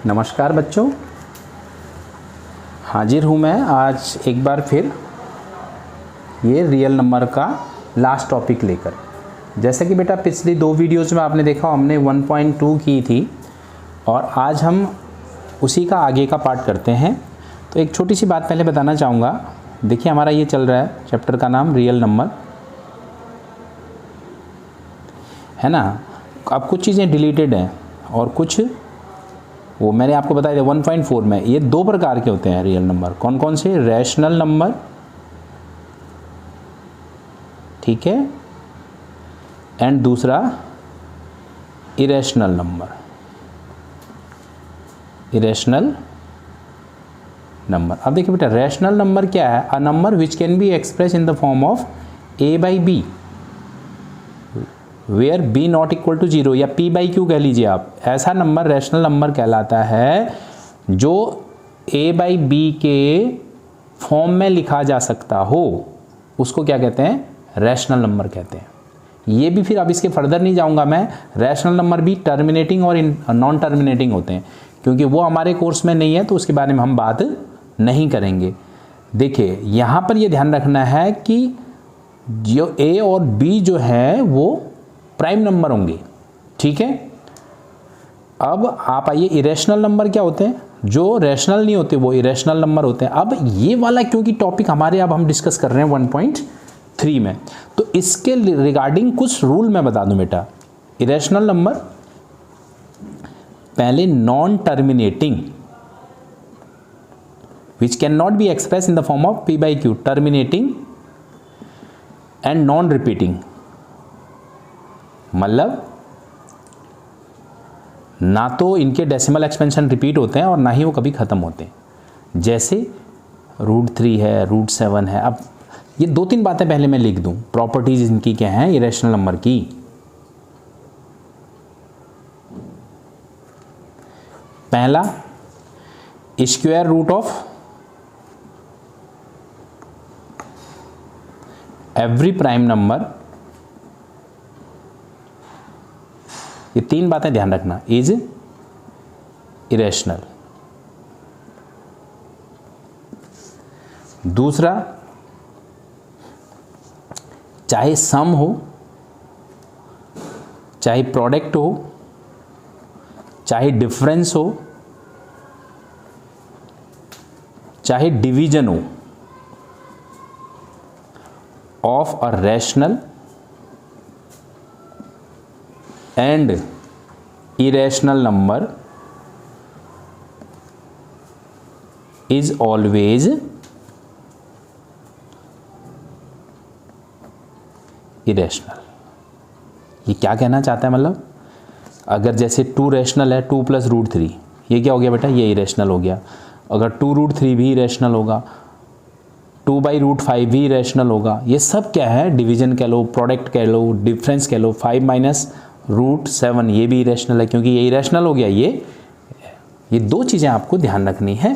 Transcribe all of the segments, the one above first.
नमस्कार बच्चों, हाजिर हूँ मैं आज एक बार फिर ये रियल नंबर का लास्ट टॉपिक लेकर। जैसे कि बेटा पिछली दो वीडियोज़ में आपने देखा हमने 1.2 की थी और आज हम उसी का आगे का पार्ट करते हैं। तो एक छोटी सी बात पहले बताना चाहूँगा। देखिए हमारा ये चल रहा है चैप्टर का नाम रियल नंबर है ना। अब कुछ चीज़ें डिलीटेड हैं और कुछ वो मैंने आपको बताया था 1.4 में। ये दो प्रकार के होते हैं रियल नंबर। कौन कौन से? रैशनल नंबर, ठीक है, एंड दूसरा इरेशनल नंबर। Irrational number. अब देखिए बेटा रैशनल नंबर क्या है? A number which can be express in the form of a by b where b not equal to 0 या p बाई क्यू कह लीजिए आप। ऐसा नंबर रैशनल नंबर कहलाता है जो a बाई बी के फॉर्म में लिखा जा सकता हो, उसको क्या कहते हैं? रैशनल नंबर कहते हैं। ये भी फिर अब इसके फर्दर नहीं जाऊंगा मैं। रैशनल नंबर भी टर्मिनेटिंग और नॉन टर्मिनेटिंग होते हैं, क्योंकि वो हमारे कोर्स में नहीं है तो उसके बारे में हम बात नहीं करेंगे। देखिए यहाँ पर ये ध्यान रखना है कि जो a और b जो है वो प्राइम नंबर होंगे, ठीक है। अब आप आइए इरेशनल नंबर क्या होते हैं? जो रैशनल नहीं होते वो इरेशनल नंबर होते हैं। अब ये वाला क्योंकि टॉपिक हमारे अब हम डिस्कस कर रहे हैं 1.3 में, तो इसके रिगार्डिंग कुछ रूल मैं बता दूं बेटा। इरेशनल नंबर पहले non terminating which can not be express in the form of p by Q, terminating and non repeating. मतलब ना तो इनके डेसिमल एक्सपेंशन रिपीट होते हैं और ना ही वो कभी ख़त्म होते हैं। जैसे √3 है, √7 है। अब ये दो तीन बातें पहले मैं लिख दूं। प्रॉपर्टीज इनकी क्या हैं इरेशनल नंबर की? पहला, square root of every prime number. ये तीन बातें ध्यान रखना, इज इरेशनल। दूसरा, चाहे सम हो, चाहे प्रोडक्ट हो, चाहे डिफरेंस हो, चाहे डिवीजन हो of a rational and irrational number is always irrational. ये क्या कहना चाहता है? मतलब अगर जैसे 2 रैशनल है, 2 + √3, ये क्या हो गया बेटा? ये इरेशनल हो गया। अगर 2√3 भी इरेशनल होगा, 2/√5 भी इरेशनल होगा। ये सब क्या है? डिवीजन कह लो, प्रोडक्ट कह लो, डिफरेंस कह लो। 5 - √7 ये भी इरेशनल है, क्योंकि ये इरेशनल हो गया। ये दो चीज़ें आपको ध्यान रखनी है,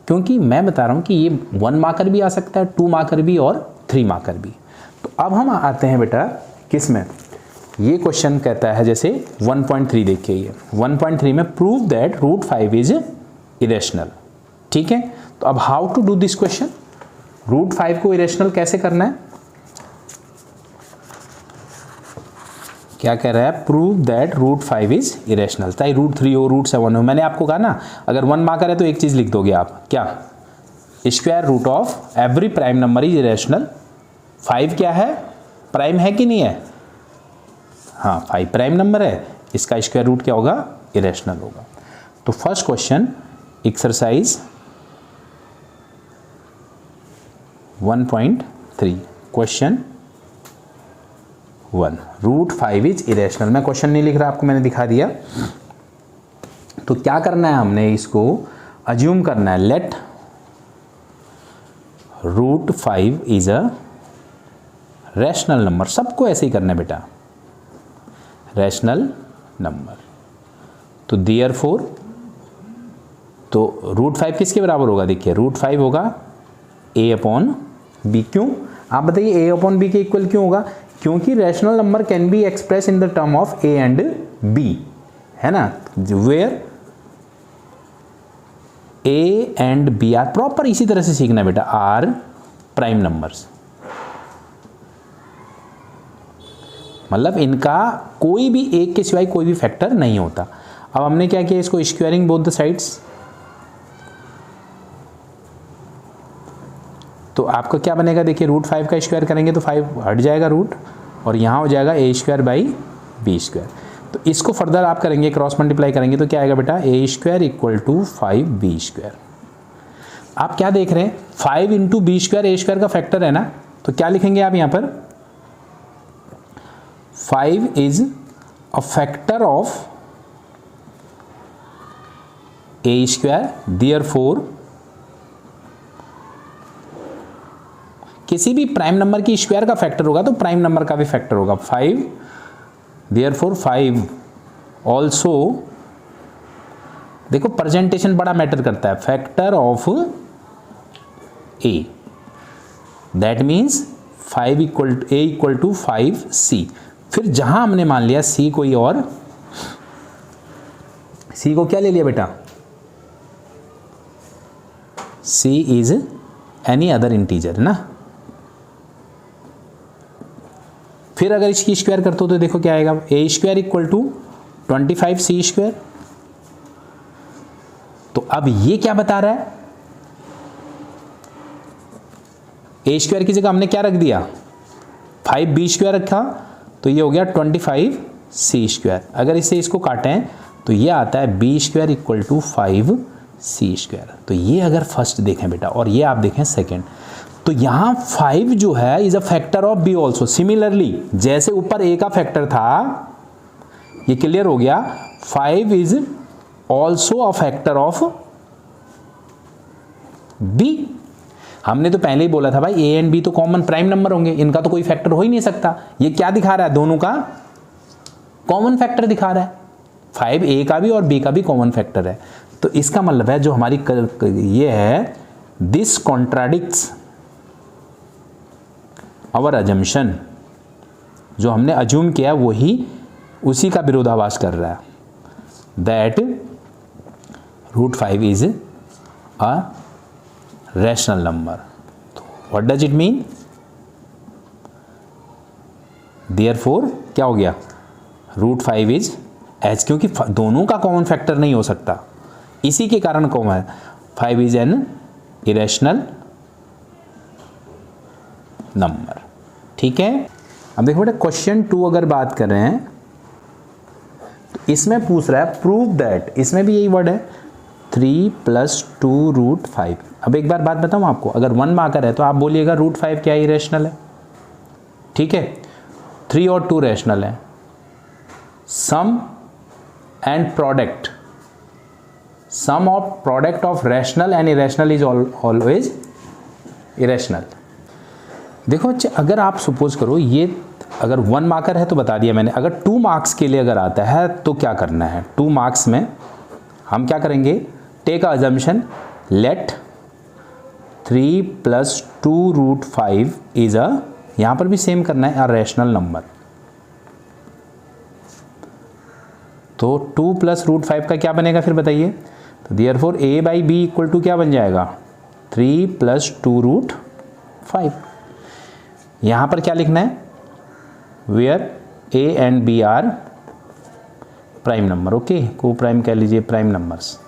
क्योंकि मैं बता रहा हूँ कि ये 1 मार्कर भी आ सकता है, 2 मार्कर भी और 3 मार्कर भी। तो अब हम आते हैं बेटा किस में? ये क्वेश्चन कहता है जैसे 1.3 देखिए, ये 1.3 में प्रूव दैट √5 इज इरेशनल, ठीक है। तो अब how to do this question? √5 को इरेशनल कैसे करना है? क्या कह रहा है? Prove that √5 is irrational. चाहे √3 हो, √7 हो। मैंने आपको कहा ना, अगर 1 मार्कर है तो एक चीज लिख दोगे आप, क्या? Square root of every prime number is irrational. 5 क्या है? प्राइम है कि नहीं है? हाँ, 5 प्राइम नंबर है, इसका स्क्वायर रूट क्या होगा? इरेशनल होगा। तो first question exercise 1.3 question 1, √5 is irrational. मैं क्वेश्चन नहीं लिख रहा, आपको मैंने दिखा दिया। तो क्या करना है हमने? इसको अज्यूम करना है। Let √5 is a rational number. सबको ऐसे ही करना है बेटा, रैशनल नंबर। तो देयरफॉर, तो √5 किसके बराबर होगा? देखिए √5 होगा a/b। क्यों? आप बताइए a/b के इक्वल क्यों होगा? क्योंकि rational number can be express in the term of a and b, है ना, where a and b are, proper इसी तरह से सीखना बेटा, आर प्राइम नंबर्स। मतलब इनका कोई भी एक के सिवाय कोई भी फैक्टर नहीं होता। अब हमने क्या किया, इसको स्क्वायरिंग बोथ द साइड्स, तो आपका क्या बनेगा, देखिए √5 का स्क्वायर करेंगे तो 5 हट जाएगा रूट, और यहाँ हो जाएगा a² बाई b²। तो इसको फर्दर आप करेंगे, क्रॉस मल्टीप्लाई करेंगे तो क्या आएगा बेटा, a² इक्वल टू 5b²। आप क्या देख रहे हैं, 5 इंटू b² a² का फैक्टर है ना, तो क्या लिखेंगे आप यहाँ पर, 5 is a factor of a², therefore किसी भी प्राइम नंबर की स्क्वायर का फैक्टर होगा तो प्राइम नंबर का भी फैक्टर होगा 5, देयरफॉर 5 ऑल्सो, देखो प्रेजेंटेशन बड़ा मैटर करता है, factor of a, that means 5 equal to 5c। फिर जहां हमने मान लिया c कोई और, c को क्या ले लिया बेटा, c is any other integer ना। फिर अगर इसकी स्क्वायर करते हो तो देखो क्या आएगा, a² इक्वल टू 25c²। तो अब ये क्या बता रहा है, a² की जगह हमने क्या रख दिया, 5b² रखा, तो ये हो गया 25c²। अगर इससे इसको काटें तो ये आता है b² इक्वल टू 5c²। तो ये अगर फर्स्ट देखें बेटा, और ये आप देखें सेकेंड, तो यहाँ 5 जो है is a factor of b also. Similarly जैसे ऊपर a का फैक्टर था, ये क्लियर हो गया, 5 is also a factor of b। हमने तो पहले ही बोला था भाई a एंड b तो कॉमन प्राइम नंबर होंगे, इनका तो कोई फैक्टर हो ही नहीं सकता। ये क्या दिखा रहा है, दोनों का कॉमन फैक्टर दिखा रहा है, 5 a का भी और b का भी कॉमन फैक्टर है। तो इसका मतलब है जो हमारी ये है, दिस कॉन्ट्राडिक्ट्स आवर अजम्पशन, जो हमने अज्यूम किया वही उसी का विरोधाभास कर रहा है, that √5 is a rational number. What does it mean, therefore क्या हो गया, √5 इज एच, क्योंकि दोनों का कॉमन फैक्टर नहीं हो सकता, इसी के कारण कॉमन है, 5 इज एन इरेशनल नंबर। ठीक है। अब देखो बेटा क्वेश्चन 2 अगर बात कर रहे हैं तो इसमें पूछ रहा है प्रूव दैट, इसमें भी यही वर्ड है 3 + 2 √5। अब एक बार बात बताऊं आपको, अगर 1 मार्कर है तो आप बोलिएगा √5 क्या इरेशनल है, ठीक है, 3 और 2 रैशनल है, sum and product, sum of product of rational and irrational is always irrational. देखो अच्छा, अगर आप सपोज करो ये अगर 1 मार्कर है तो बता दिया मैंने, अगर 2 मार्क्स के लिए अगर आता है तो क्या करना है, 2 मार्क्स में हम क्या करेंगे, take a assumption, let 3 + 2 √5 is a, यहां पर भी सेम करना है, अ रैशनल नंबर। तो 2 + √5 का क्या बनेगा फिर बताइए, तो therefore a by b equal to क्या बन जाएगा, 3 + 2 √5। यहां पर क्या लिखना है, where a and b are prime number, okay, coprime कह लीजिए, प्राइम नंबर्स,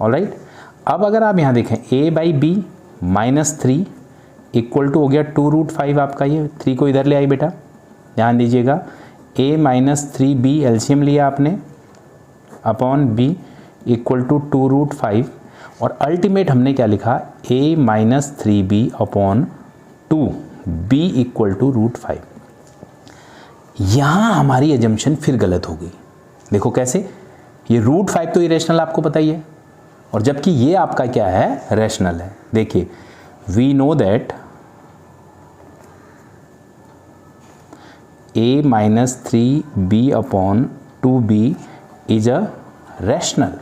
ऑलराइट। अब अगर आप यहां देखें a by b -3 equal to हो गया 2 √5, आपका ये 3 को इधर ले आई बेटा, ध्यान दीजिएगा, a -3b एलसीएम लिया आपने अपॉन b इक्वल टू 2 √5, और अल्टीमेट हमने क्या लिखा, a -3b upon 2b equal to √5। यहां हमारी एजम्पशन फिर गलत हो गई। देखो कैसे, ये √5 तो इरेशनल आपको पता ही है, और जबकि ये आपका क्या है, रैशनल है। देखिए we know that a -3b upon 2b is a rational,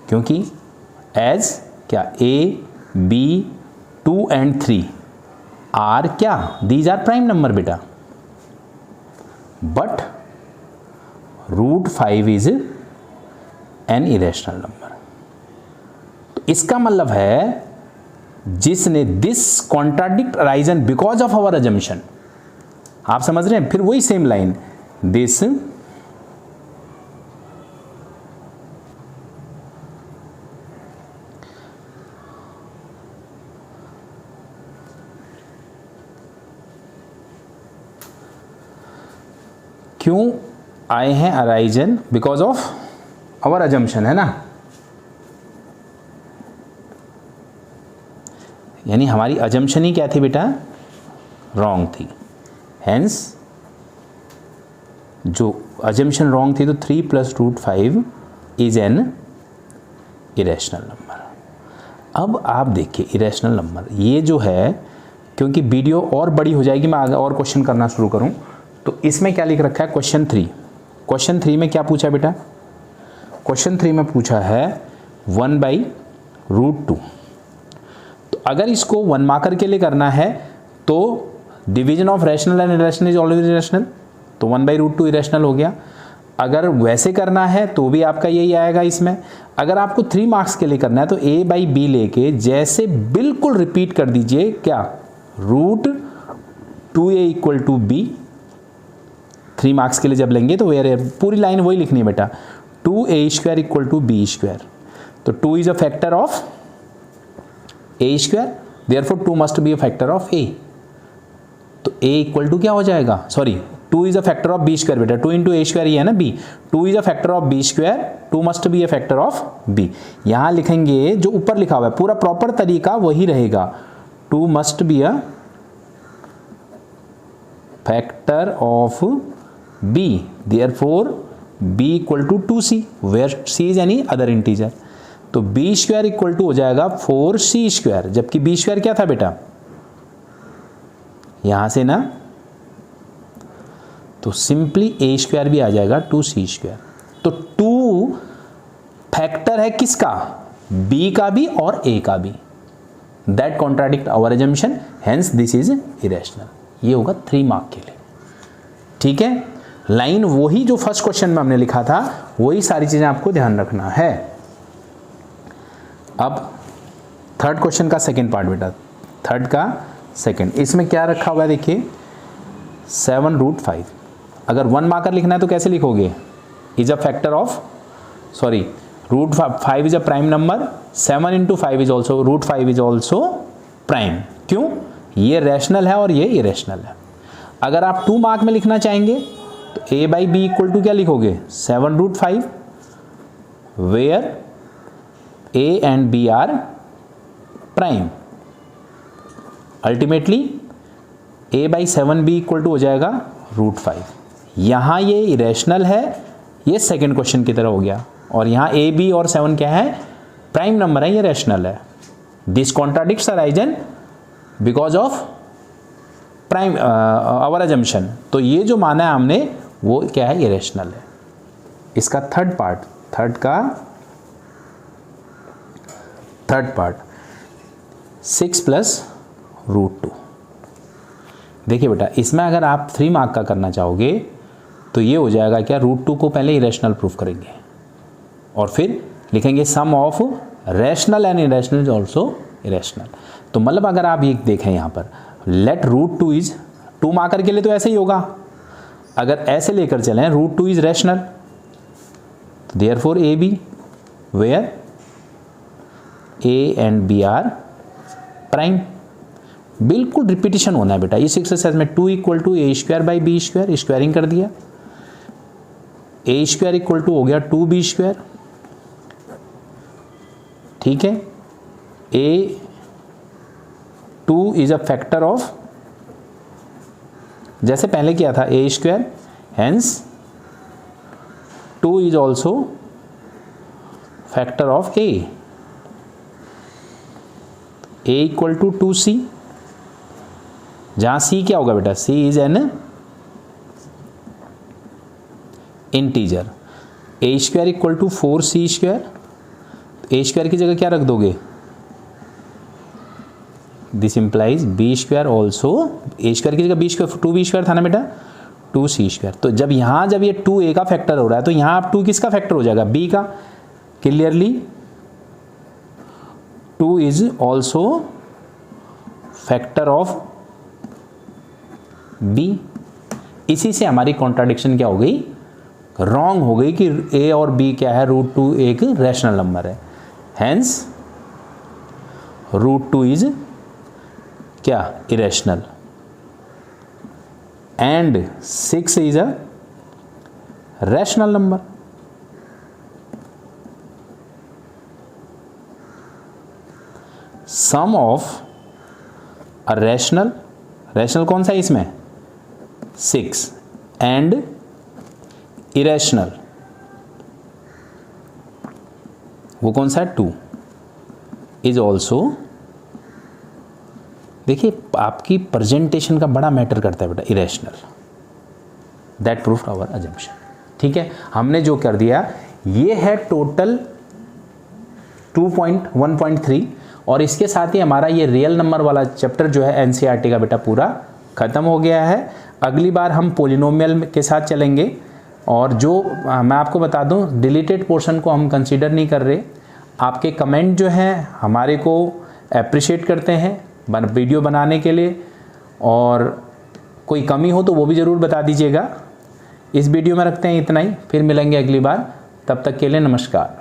क्योंकि एज क्या a b 2 and 3 आर क्या, दीज आर प्राइम नंबर बेटा, but √5 is an irrational number. तो इसका मतलब है जिसने this contradict arisen because of our assumption, आप समझ रहे हैं? फिर वही सेम लाइन, दिस क्यों आए हैं arisen because of our assumption, है ना? यानी हमारी अजम्पशन ही क्या थी बेटा? रॉन्ग थी। हेंस जो अजम्पशन रॉन्ग थी तो 3 + √5 इज एन इरेशनल नंबर। अब आप देखिए इरेशनल नंबर ये जो है, क्योंकि वीडियो और बड़ी हो जाएगी, मैं आगे और क्वेश्चन करना शुरू करूं, तो इसमें क्या लिख रखा है? क्वेश्चन 3। क्वेश्चन 3 में क्या पूछा बेटा? क्वेश्चन 3 में पूछा है 1/√2। तो अगर इसको 1 मार्कर के लिए करना है तो division of rational and irrational is always irrational, तो 1/√2 इरेशनल हो गया। अगर वैसे करना है तो भी आपका यही आएगा इसमें। अगर आपको 3 मार्क्स के लिए करना है तो a/b लेके जैसे बिल्कुल रिपीट कर दीजिए, क्या? √2a = b। 3 मार्क्स के लिए जब लेंगे तो पूरी लाइन वही लिखनी है बेटा, 2a² = b²। तो 2 is a factor of a², therefore 2 must be a factor of a। तो a = क्या हो जाएगा? Sorry, 2 is a factor of b² बेटा, 2 × a² ये है ना b, 2 is a factor of b², 2 must be a factor of b। यहां लिखेंगे जो ऊपर लिखा हुआ है पूरा प्रॉपर तरीका वही रहेगा, 2 must be a factor of b, therefore b = 2c, where c is any other integer। तो b² = हो जाएगा 4c², जबकि b² क्या था बेटा? यहां से ना, तो सिंपली a² भी आ जाएगा 2c²। तो 2 फैक्टर है किसका? b का भी और a का भी। That contradict our assumption, hence this is irrational. ये होगा 3 मार्क के लिए। ठीक है, लाइन वही जो फर्स्ट क्वेश्चन में हमने लिखा था, वही सारी चीजें आपको ध्यान रखना है। अब थर्ड क्वेश्चन का सेकंड पार्ट बेटा, थर्ड का सेकंड, इसमें क्या रखा हुआ है देखिए, 7√5। अगर 1 मार्कर लिखना है तो कैसे लिखोगे? Is a factor of, sorry, √5 is a prime number, 7 × 5 is also, √5 is also prime. क्यों? ये रैशनल है और ये इरेशनल है। अगर आप 2 मार्क में लिखना चाहेंगे तो a/b = क्या लिखोगे? 7√5, where a and b are prime. Ultimately a/7b = हो जाएगा √5। यहाँ ये इरेशनल है, ये सेकंड क्वेश्चन की तरह हो गया, और यहाँ a, b और 7 क्या है? प्राइम नंबर है, ये रैशनल है। This contradicts arisen because of prime our assumption. तो ये जो माना है हमने वो क्या है? इरेशनल है। इसका थर्ड पार्ट, थर्ड पार्ट 6 + √2। देखिए बेटा, इसमें अगर आप 3 मार्क का करना चाहोगे तो ये हो जाएगा क्या? √2 को पहले इरेशनल प्रूफ करेंगे और फिर लिखेंगे sum of rational and irrational is also irrational. तो मतलब अगर आप ये देखें यहाँ पर, लेट √2 इज, 2 मार्कर के लिए तो ऐसे ही होगा। अगर ऐसे लेकर चलें √2 इज रैशनल, तो therefore a/b, where a and b are prime. बिल्कुल रिपीटिशन होना है बेटा इस एक्सरसाइज में। 2 = a²/b², स्क्वायरिंग कर दिया, a² = हो गया 2b²। ठीक है, a2 is a factor of, जैसे पहले किया था, a², hence 2 is also factor of a = 2c, जहां c क्या होगा बेटा? c is an integer. a² = 4c², a² की जगह क्या रख दोगे? This implies b² also, a² की जगह b², 2b² था ना बेटा, 2c²। तो जब यहाँ जब ये 2a का फैक्टर हो रहा है तो यहाँ आप 2 किसका फैक्टर हो जाएगा? b का। Clearly 2 is also factor of b। इसी से हमारी कॉन्ट्राडिक्शन क्या हो गई, रॉन्ग हो गई कि a और b क्या है, √2 एक रैशनल नंबर है, हैंस √2 इज क्या, irrational, and 6 is a rational number. Sum of a rational, rational कौन सा है इसमें, 6, एंड इरेशनल वो कौन सा है, 2 इज ऑल्सो, देखिए आपकी प्रेजेंटेशन का बड़ा मैटर करता है बेटा, irrational. That proof our assumption. ठीक है, हमने जो कर दिया ये है टोटल 2.1.3 और इसके साथ ही हमारा ये रियल नंबर वाला चैप्टर जो है एनसीईआरटी का बेटा पूरा खत्म हो गया है। अगली बार हम पॉलिनोमियल के साथ चलेंगे और जो मैं आपको बता दूं डिलीटेड पोर्शन को हम कंसीडर नहीं कर रहे। आपके कमेंट जो हैं हमारे को अप्रिशिएट करते हैं वीडियो बनाने के लिए, और कोई कमी हो तो वो भी ज़रूर बता दीजिएगा। इस वीडियो में रखते हैं इतना ही, फिर मिलेंगे अगली बार, तब तक के लिए नमस्कार।